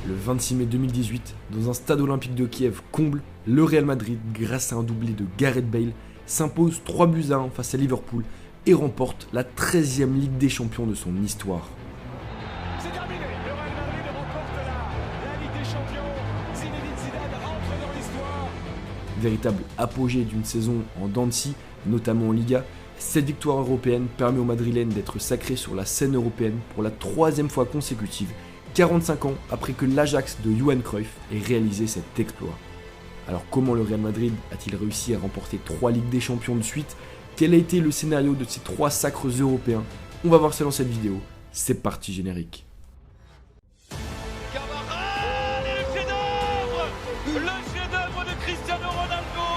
Le 26 mai 2018, dans un stade olympique de Kiev comble, le Real Madrid, grâce à un doublé de Gareth Bale, s'impose 3-1 face à Liverpool et remporte la 13e Ligue des Champions de son histoire. C'est terminé, le Real Madrid remporte la Ligue des Champions. Zinedine Zidane entre dans l'histoire. Véritable apogée d'une saison en dents de scie, notamment en Liga, cette victoire européenne permet aux Madrilènes d'être sacrés sur la scène européenne pour la 3e fois consécutive, 45 ans après que l'Ajax de Johan Cruyff ait réalisé cet exploit. Alors comment le Real Madrid a-t-il réussi à remporter 3 Ligues des Champions de suite? Quel a été le scénario de ces 3 sacres européens? On va voir ça dans cette vidéo. C'est parti, générique. Carvajal et le chef-d'œuvre de Cristiano Ronaldo.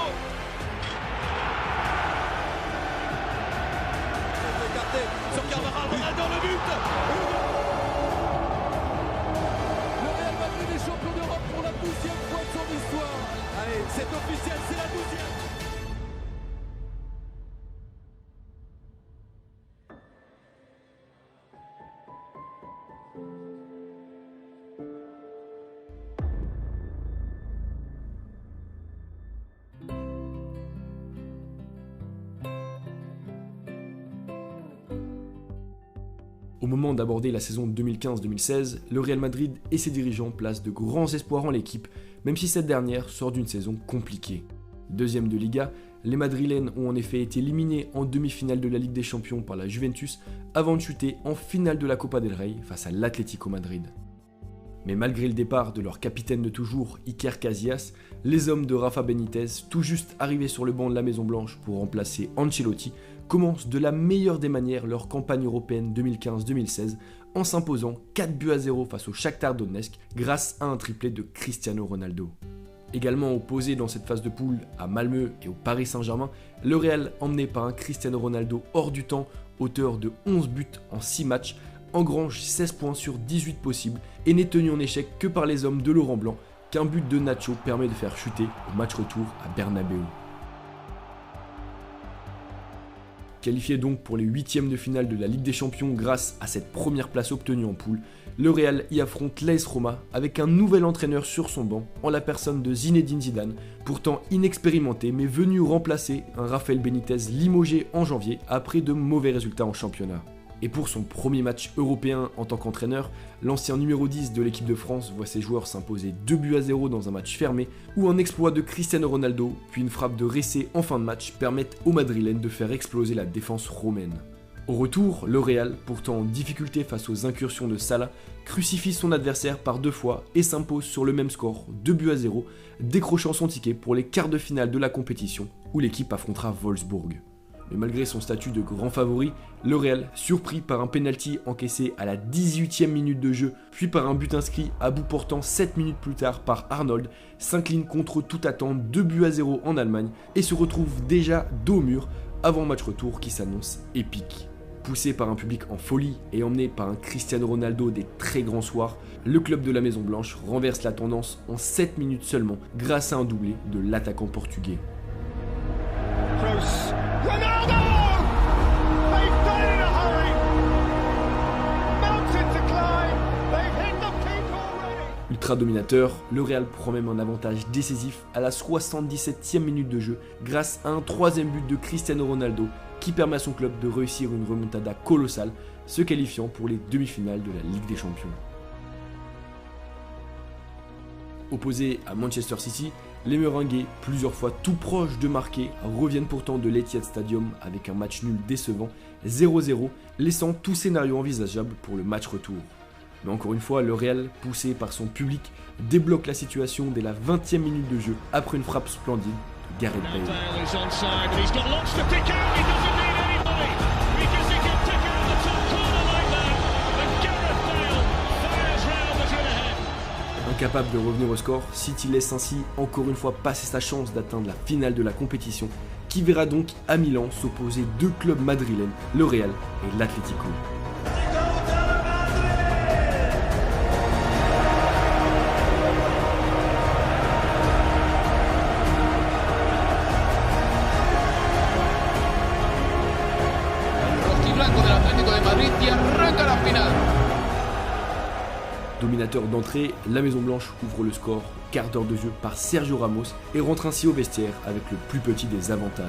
Écarté sur Carvajal, Ronaldo, le but. Le Real Madrid est champion d'Europe pour la 12e fois de son histoire. Allez, c'est officiel, c'est la 12e. Au moment d'aborder la saison 2015-2016, le Real Madrid et ses dirigeants placent de grands espoirs en l'équipe, même si cette dernière sort d'une saison compliquée. Deuxième de Liga, les Madrilènes ont en effet été éliminés en demi-finale de la Ligue des Champions par la Juventus avant de chuter en finale de la Copa del Rey face à l'Atlético Madrid. Mais malgré le départ de leur capitaine de toujours, Iker Casillas, les hommes de Rafa Benitez, tout juste arrivés sur le banc de la Maison Blanche pour remplacer Ancelotti, commencent de la meilleure des manières leur campagne européenne 2015-2016 en s'imposant 4-0 face au Shakhtar Donetsk grâce à un triplé de Cristiano Ronaldo. Également opposé dans cette phase de poule à Malmö et au Paris Saint-Germain, le Real, emmené par un Cristiano Ronaldo hors du temps, auteur de 11 buts en 6 matchs, engrange 16 points sur 18 possibles et n'est tenu en échec que par les hommes de Laurent Blanc qu'un but de Nacho permet de faire chuter au match retour à Bernabéu. Qualifié donc pour les 8e de finale de la Ligue des Champions grâce à cette première place obtenue en poule, le Real y affronte l'AS Roma avec un nouvel entraîneur sur son banc en la personne de Zinedine Zidane, pourtant inexpérimenté mais venu remplacer un Rafael Benitez limogé en janvier après de mauvais résultats en championnat. Et pour son premier match européen en tant qu'entraîneur, l'ancien numéro 10 de l'équipe de France voit ses joueurs s'imposer 2-0 dans un match fermé, où un exploit de Cristiano Ronaldo, puis une frappe de Ressé en fin de match permettent aux Madrilènes de faire exploser la défense romaine. Au retour, le Real, pourtant en difficulté face aux incursions de Salah, crucifie son adversaire par 2 fois et s'impose sur le même score, 2-0, décrochant son ticket pour les quarts de finale de la compétition, où l'équipe affrontera Wolfsburg. Mais malgré son statut de grand favori, le Real, surpris par un penalty encaissé à la 18e minute de jeu, puis par un but inscrit à bout portant 7 minutes plus tard par Arnold, s'incline contre toute attente 2-0 en Allemagne et se retrouve déjà dos au mur avant un match retour qui s'annonce épique. Poussé par un public en folie et emmené par un Cristiano Ronaldo des très grands soirs, le club de la Maison Blanche renverse la tendance en 7 minutes seulement grâce à un doublé de l'attaquant portugais. Kroos. Ronaldo! They've done it in a hurry. Mountain to climb. They've hit the peak already. Ultra dominateur, le Real prend même un avantage décisif à la 77e minute de jeu grâce à un 3e but de Cristiano Ronaldo qui permet à son club de réussir une remontada colossale, se qualifiant pour les demi-finales de la Ligue des Champions. Opposés à Manchester City, les Merengues, plusieurs fois tout proches de marquer, reviennent pourtant de l'Etihad Stadium avec un match nul décevant, 0-0, laissant tout scénario envisageable pour le match retour. Mais encore une fois, le Real, poussé par son public, débloque la situation dès la 20e minute de jeu après une frappe splendide de Gareth Bale. Incapable de revenir au score, City laisse ainsi encore une fois passer sa chance d'atteindre la finale de la compétition, qui verra donc à Milan s'opposer 2 clubs madrilènes, le Real et l'Atlético. Terminateur d'entrée, la Maison Blanche ouvre le score au quart d'heure de jeu par Sergio Ramos et rentre ainsi au vestiaire avec le plus petit des avantages.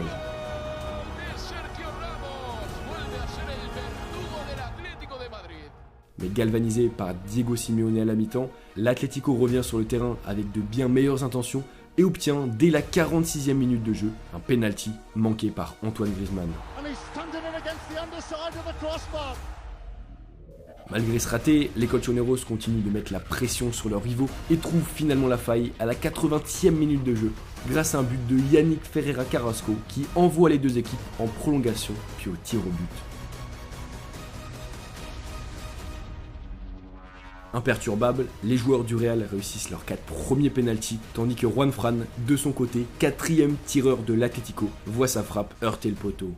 Mais galvanisé par Diego Simeone à la mi-temps, l'Atlético revient sur le terrain avec de bien meilleures intentions et obtient dès la 46e minute de jeu un penalty manqué par Antoine Griezmann. Malgré ce raté, les Colchoneros continuent de mettre la pression sur leurs rivaux et trouvent finalement la faille à la 80e minute de jeu grâce à un but de Yannick Ferreira Carrasco qui envoie les deux équipes en prolongation puis au tir au but. Imperturbables, les joueurs du Real réussissent leurs 4 premiers pénaltys, tandis que Juan Fran, de son côté, 4e tireur de l'Atlético, voit sa frappe heurter le poteau.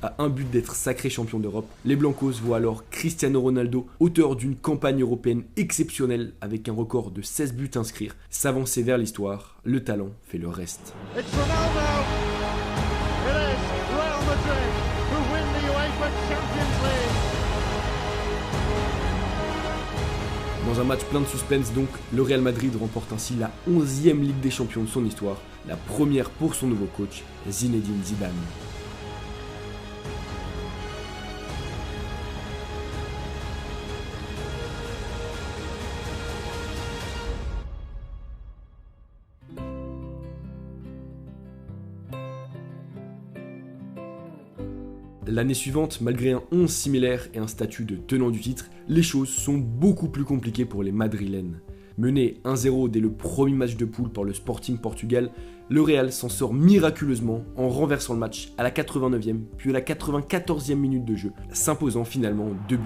À un but d'être sacré champion d'Europe, les Blancos voient alors Cristiano Ronaldo, auteur d'une campagne européenne exceptionnelle avec un record de 16 buts inscrits, s'avancer vers l'histoire. Le talent fait le reste. Dans un match plein de suspense donc, le Real Madrid remporte ainsi la 11e Ligue des Champions de son histoire, la première pour son nouveau coach, Zinedine Zidane. L'année suivante, malgré un 11 similaire et un statut de tenant du titre, les choses sont beaucoup plus compliquées pour les Madrilènes. Mené 1-0 dès le premier match de poule par le Sporting Portugal, le Real s'en sort miraculeusement en renversant le match à la 89e puis à la 94e minute de jeu, s'imposant finalement 2-1.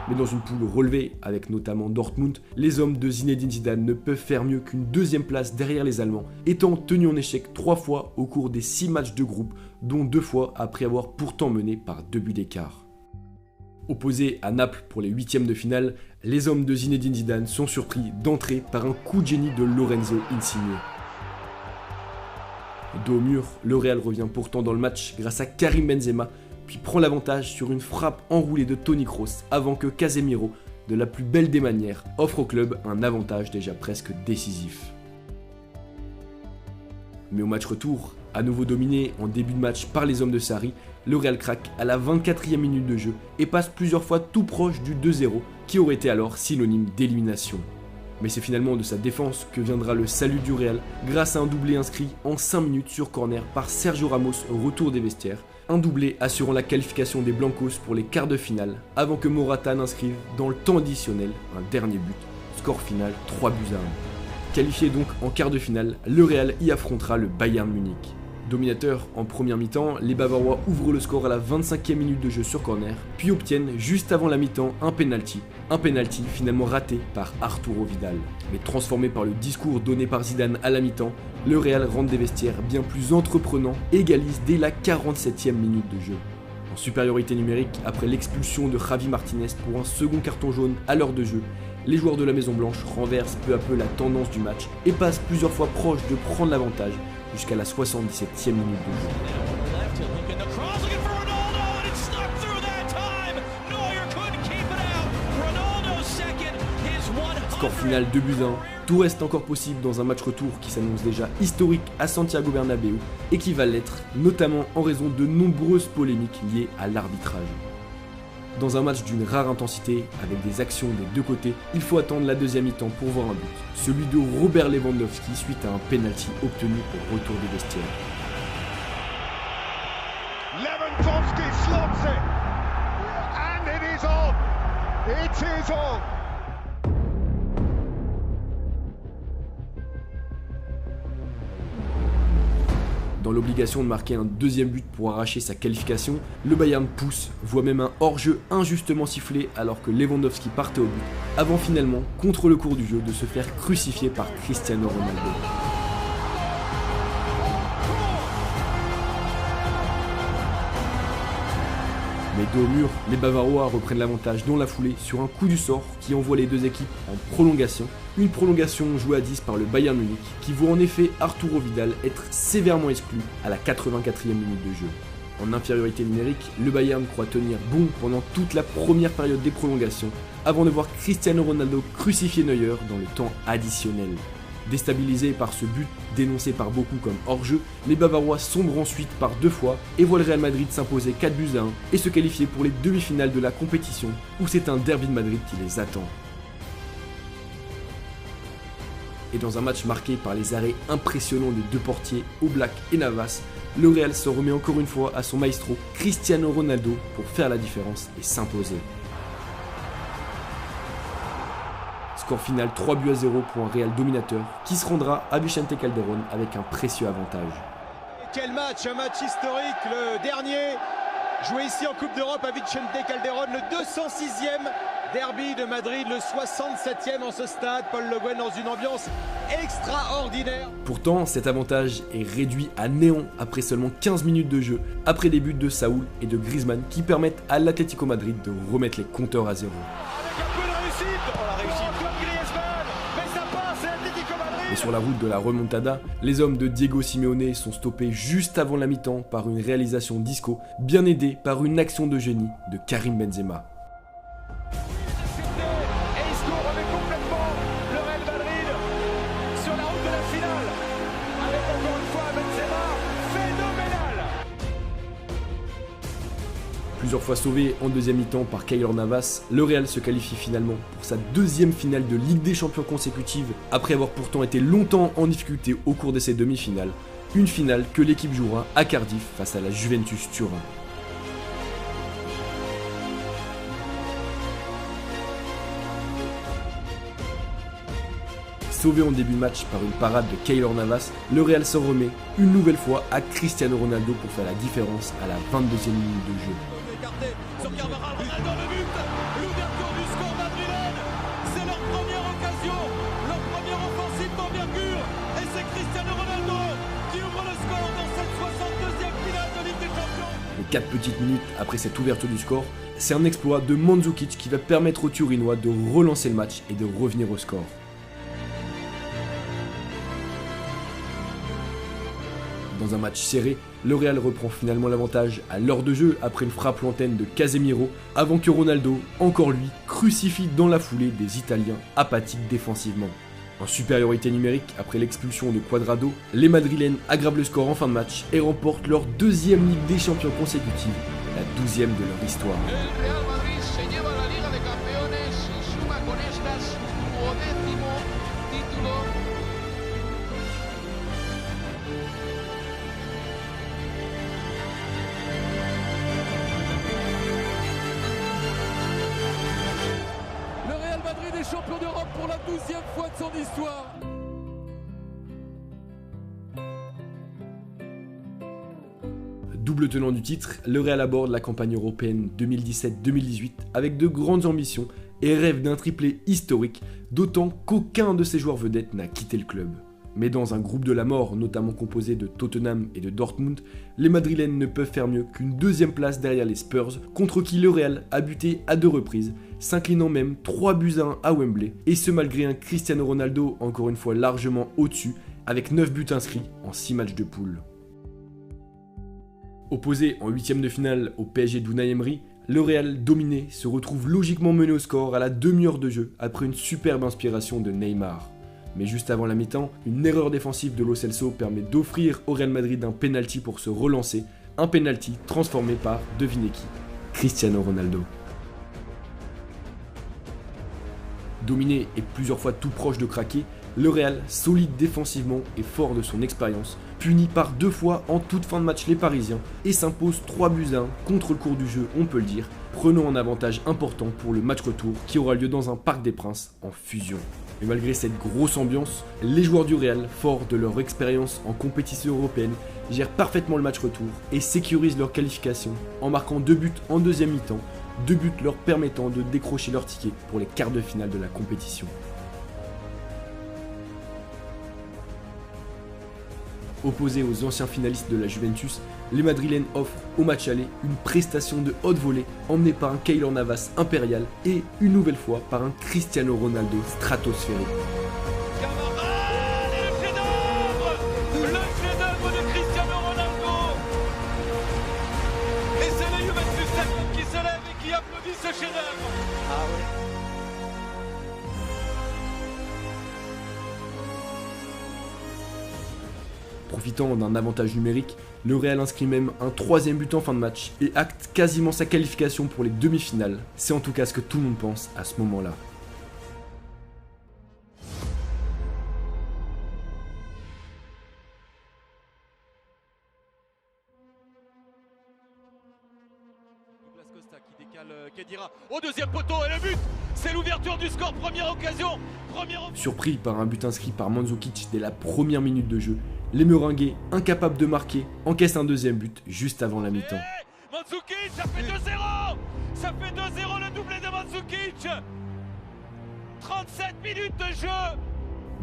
Mais dans une poule relevée, avec notamment Dortmund, les hommes de Zinedine Zidane ne peuvent faire mieux qu'une deuxième place derrière les Allemands, étant tenus en échec 3 fois au cours des 6 matchs de groupe, dont 2 fois après avoir pourtant mené par 2 buts d'écart. Opposés à Naples pour les 8e de finale, les hommes de Zinedine Zidane sont surpris d'entrée par un coup de génie de Lorenzo Insigne. Dos au mur, le Real revient pourtant dans le match grâce à Karim Benzema, puis prend l'avantage sur une frappe enroulée de Toni Kroos avant que Casemiro, de la plus belle des manières, offre au club un avantage déjà presque décisif. Mais au match retour, à nouveau dominé en début de match par les hommes de Sarri, le Real craque à la 24e minute de jeu et passe plusieurs fois tout proche du 2-0 qui aurait été alors synonyme d'élimination. Mais c'est finalement de sa défense que viendra le salut du Real grâce à un doublé inscrit en 5 minutes sur corner par Sergio Ramos au retour des vestiaires. Un doublé assurant la qualification des Blancos pour les quarts de finale avant que Morata n'inscrive dans le temps additionnel un dernier but. Score final 3-1. Qualifié donc en quart de finale, le Real y affrontera le Bayern Munich. Dominateur en première mi-temps, les Bavarois ouvrent le score à la 25e minute de jeu sur corner, puis obtiennent juste avant la mi-temps un penalty finalement raté par Arturo Vidal. Mais transformé par le discours donné par Zidane à la mi-temps, le Real rentre des vestiaires bien plus entreprenant et égalise dès la 47e minute de jeu. En supériorité numérique, après l'expulsion de Javi Martinez pour un second carton jaune à l'heure de jeu, les joueurs de la Maison Blanche renversent peu à peu la tendance du match et passent plusieurs fois proche de prendre l'avantage jusqu'à la 77e minute de jeu. Score final 2-1, tout reste encore possible dans un match retour qui s'annonce déjà historique à Santiago Bernabéu et qui va l'être notamment en raison de nombreuses polémiques liées à l'arbitrage. Dans un match d'une rare intensité, avec des actions des deux côtés, il faut attendre la deuxième mi-temps pour voir un but, celui de Robert Lewandowski suite à un penalty obtenu au retour des vestiaires. Lewandowski slots it, and it is on. It is on. Dans l'obligation de marquer un deuxième but pour arracher sa qualification, le Bayern pousse, voit même un hors-jeu injustement sifflé alors que Lewandowski partait au but, avant finalement, contre le cours du jeu, de se faire crucifier par Cristiano Ronaldo. Mais dos au mur, les Bavarois reprennent l'avantage dans la foulée sur un coup du sort qui envoie les deux équipes en prolongation. Une prolongation jouée à 10 par le Bayern Munich qui voit en effet Arturo Vidal être sévèrement exclu à la 84e minute de jeu. En infériorité numérique, le Bayern croit tenir bon pendant toute la première période des prolongations, avant de voir Cristiano Ronaldo crucifier Neuer dans le temps additionnel. Déstabilisés par ce but dénoncé par beaucoup comme hors-jeu, les Bavarois sombrent ensuite par 2 fois et voient le Real Madrid s'imposer 4-1 et se qualifier pour les demi-finales de la compétition où c'est un derby de Madrid qui les attend. Et dans un match marqué par les arrêts impressionnants des 2 portiers, Oblak et Navas, le Real se remet encore une fois à son maestro Cristiano Ronaldo pour faire la différence et s'imposer. Score final 3-0 pour un Real dominateur qui se rendra à Vicente Calderón avec un précieux avantage. Quel match, un match historique, le dernier joué ici en Coupe d'Europe à Vicente Calderón, le 206e derby de Madrid, le 67e en ce stade, Paul Le Guen dans une ambiance extraordinaire. Pourtant, cet avantage est réduit à néant après seulement 15 minutes de jeu, après des buts de Saúl et de Griezmann qui permettent à l'Atlético Madrid de remettre les compteurs à 0. Avec un peu de réussite, la réussite comme Griezmann, mais ça passe, c'est l'Atlético Madrid. Et sur la route de la remontada, les hommes de Diego Simeone sont stoppés juste avant la mi-temps par une réalisation d'Isco, bien aidée par une action de génie de Karim Benzema. Plusieurs fois sauvé en deuxième mi-temps par Keylor Navas, le Real se qualifie finalement pour sa 2e finale de Ligue des Champions consécutive, après avoir pourtant été longtemps en difficulté au cours de ses demi-finales, une finale que l'équipe jouera à Cardiff face à la Juventus Turin. Sauvé en début de match par une parade de Keylor Navas, le Real s'en remet une nouvelle fois à Cristiano Ronaldo pour faire la différence à la 22e minute de jeu. Sur Carvajal, Ronaldo, le but, l'ouverture du score madrilène, c'est leur première occasion, leur première offensive d'envergure, et c'est Cristiano Ronaldo qui ouvre le score dans cette 62e finale de Ligue des Champions. Les 4 petites minutes après cette ouverture du score, c'est un exploit de Mandzukic qui va permettre aux Turinois de relancer le match et de revenir au score. Dans un match serré, le Real reprend finalement l'avantage à l'heure de jeu après une frappe lointaine de Casemiro, avant que Ronaldo, encore lui, crucifie dans la foulée des Italiens apathiques défensivement. En supériorité numérique, après l'expulsion de Cuadrado, les Madrilènes aggravent le score en fin de match et remportent leur 2e Ligue des Champions consécutive, la 12e de leur histoire. El Real Madrid se lleva la Liga de Campeones y suma con estas su 10º título. Le Real Madrid est champion d'Europe pour la 12e fois de son histoire. Double tenant du titre, le Real aborde la campagne européenne 2017-2018 avec de grandes ambitions et rêve d'un triplé historique, d'autant qu'aucun de ses joueurs vedettes n'a quitté le club. Mais dans un groupe de la mort, notamment composé de Tottenham et de Dortmund, les Madrilènes ne peuvent faire mieux qu'une 2e place derrière les Spurs, contre qui le Real a buté à 2 reprises, s'inclinant même 3-1 à Wembley, et ce malgré un Cristiano Ronaldo encore une fois largement au-dessus, avec 9 buts inscrits en 6 matchs de poule. Opposé en 8e de finale au PSG d'Unai Emery, le Real dominé se retrouve logiquement mené au score à la demi-heure de jeu après une superbe inspiration de Neymar. Mais juste avant la mi-temps, une erreur défensive de Lo Celso permet d'offrir au Real Madrid un penalty pour se relancer, un penalty transformé par, devinez qui, Cristiano Ronaldo. Dominé et plusieurs fois tout proche de craquer, le Real, solide défensivement et fort de son expérience, punit par 2 fois en toute fin de match les Parisiens et s'impose 3-1 contre le cours du jeu, on peut le dire, prenant un avantage important pour le match retour qui aura lieu dans un Parc des Princes en fusion. Mais malgré cette grosse ambiance, les joueurs du Real, forts de leur expérience en compétition européenne, gèrent parfaitement le match retour et sécurisent leur qualification en marquant 2 buts en deuxième mi-temps, 2 buts leur permettant de décrocher leur ticket pour les quarts de finale de la compétition. Opposés aux anciens finalistes de la Juventus, les Madrilènes offrent au match aller une prestation de haute volée emmenée par un Keylor Navas impérial et une nouvelle fois par un Cristiano Ronaldo stratosphérique. Carvajal et le chef-d'œuvre de Cristiano Ronaldo. Profitant d'un avantage numérique, le Real inscrit même un 3e but en fin de match et acte quasiment sa qualification pour les demi-finales. C'est en tout cas ce que tout le monde pense à ce moment-là. Costa qui décale Khedira au deuxième poteau et le but, c'est l'ouverture du score, première occasion. Surpris par un but inscrit par Mandzukic dès la première minute de jeu, les Merengues, incapables de marquer, encaissent un 2e but juste avant la mi-temps. Mandzukic, ça fait 2-0. Ça fait 2-0 le doublé de Mandzukic. 37 minutes de jeu.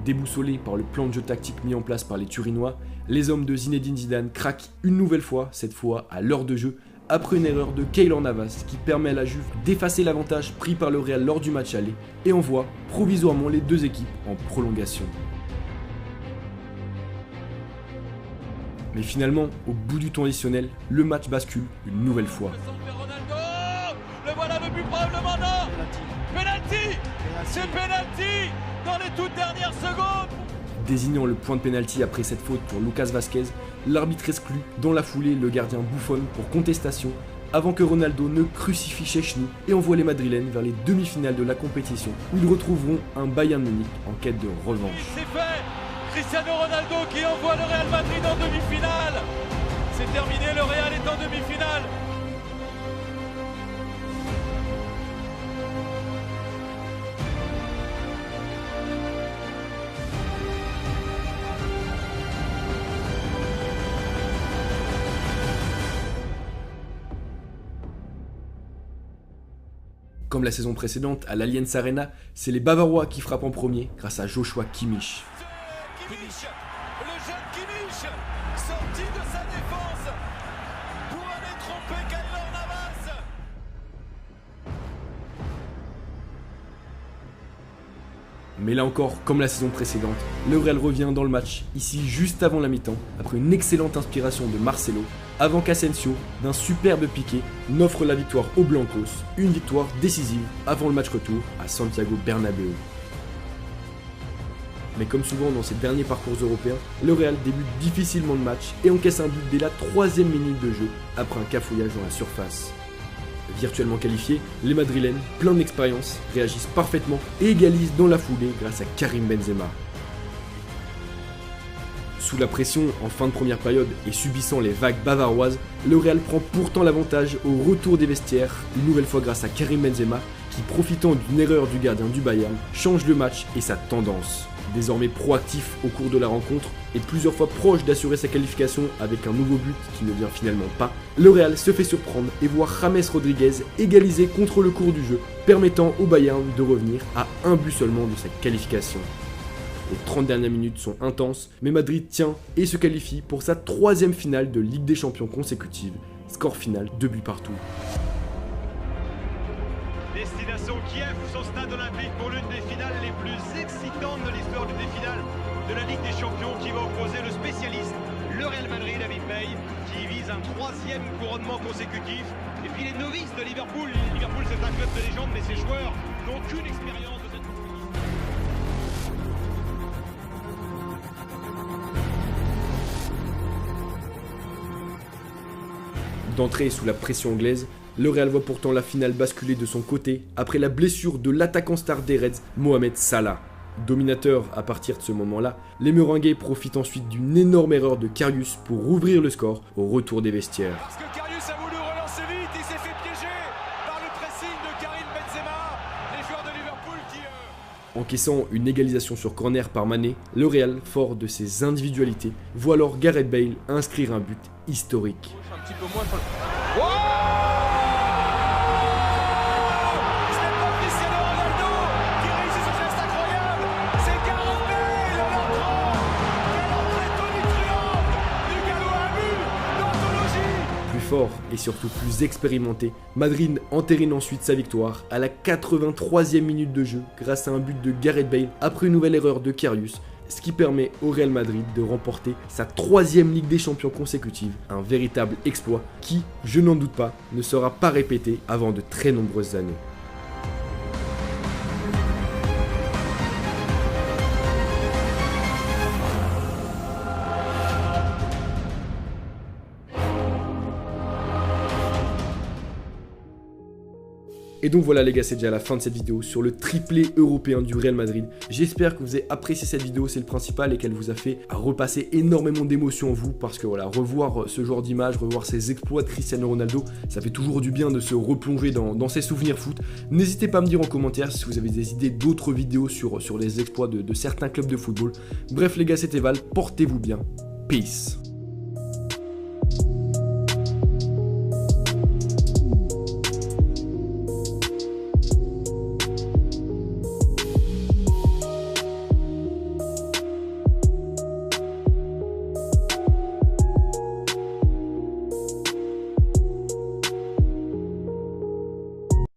Déboussolés par le plan de jeu tactique mis en place par les Turinois, les hommes de Zinedine Zidane craquent une nouvelle fois, cette fois à l'heure de jeu, après une erreur de Keylor Navas qui permet à la Juve d'effacer l'avantage pris par le Real lors du match aller et envoie provisoirement les deux équipes en prolongation. Mais finalement, au bout du temps additionnel, le match bascule une nouvelle fois. Le voilà le but probablement non. Penalty. C'est penalty dans les toutes dernières secondes. Désignant le point de pénalty après cette faute pour Lucas Vazquez, l'arbitre exclut dans la foulée le gardien Buffon pour contestation avant que Ronaldo ne crucifie Szczęsny et envoie les Madrilènes vers les demi-finales de la compétition où ils retrouveront un Bayern Munich en quête de revanche. C'est fait. Cristiano Ronaldo qui envoie le Real Madrid en demi-finale. C'est terminé, le Real est en demi-finale. Comme la saison précédente, à l'Allianz Arena, c'est les Bavarois qui frappent en premier grâce à Joshua Kimmich. Kimmich, le jeune Kimmich, sorti de sa défense pour aller tromper Keylor Navas. Mais là encore, comme la saison précédente, le Real revient dans le match, ici juste avant la mi-temps, après une excellente inspiration de Marcelo, avant qu'Asensio, d'un superbe piqué, n'offre la victoire aux Blancos, une victoire décisive avant le match retour à Santiago Bernabéu. Mais comme souvent dans ses derniers parcours européens, le Real débute difficilement le match et encaisse un but dès la 3e minute de jeu, après un cafouillage dans la surface. Virtuellement qualifiés, les Madrilènes, pleins d'expérience, réagissent parfaitement et égalisent dans la foulée grâce à Karim Benzema. Sous la pression en fin de première période et subissant les vagues bavaroises, le Real prend pourtant l'avantage au retour des vestiaires, une nouvelle fois grâce à Karim Benzema, qui profitant d'une erreur du gardien du Bayern, change le match et sa tendance. Désormais proactif au cours de la rencontre et plusieurs fois proche d'assurer sa qualification avec un nouveau but qui ne vient finalement pas, le Real se fait surprendre et voit James Rodriguez égaliser contre le cours du jeu, permettant au Bayern de revenir à un but seulement de sa qualification. Les 30 dernières minutes sont intenses, mais Madrid tient et se qualifie pour sa 3e finale de Ligue des Champions consécutive. Score final 2 buts partout. Destination Kiev, son stade olympique pour l'une des finales les plus excitantes de l'histoire des finales de la Ligue des Champions qui va opposer le spécialiste, le Real Madrid, David Bay, qui vise un 3e couronnement consécutif. Et puis les novices de Liverpool. Liverpool c'est un club de légende, mais ses joueurs n'ont aucune expérience de cette compétition. D'entrée sous la pression anglaise, le Real voit pourtant la finale basculer de son côté après la blessure de l'attaquant star des Reds, Mohamed Salah. Dominateur à partir de ce moment-là, les Merengues profitent ensuite d'une énorme erreur de Karius pour ouvrir le score au retour des vestiaires. Parce que Karius a voulu relancer vite, il s'est fait piéger par le pressing de Karim Benzema, les joueurs de Liverpool qui... Encaissant une égalisation sur corner par Mané, le Real, fort de ses individualités, voit alors Gareth Bale inscrire un but historique. Un petit peu moins... Oh, ce n'est pas Cristiano Ronaldo qui réussit ce geste incroyable, c'est Gareth Bale, l'entrant. Quelle entrée tonitruante du galop à but d'anthologie. Plus fort et surtout plus expérimenté, Madrid entérine ensuite sa victoire à la 83e minute de jeu grâce à un but de Gareth Bale après une nouvelle erreur de Karius, ce qui permet au Real Madrid de remporter sa 3e Ligue des Champions consécutive, un véritable exploit qui, je n'en doute pas, ne sera pas répété avant de très nombreuses années. Et donc voilà les gars, c'est déjà la fin de cette vidéo sur le triplé européen du Real Madrid. J'espère que vous avez apprécié cette vidéo, c'est le principal, et qu'elle vous a fait repasser énormément d'émotions en vous, parce que voilà, revoir ce genre d'image, revoir ces exploits de Cristiano Ronaldo, ça fait toujours du bien de se replonger dans ses souvenirs foot. N'hésitez pas à me dire en commentaire si vous avez des idées d'autres vidéos sur les exploits de certains clubs de football. Bref les gars, c'était Val, portez-vous bien, peace.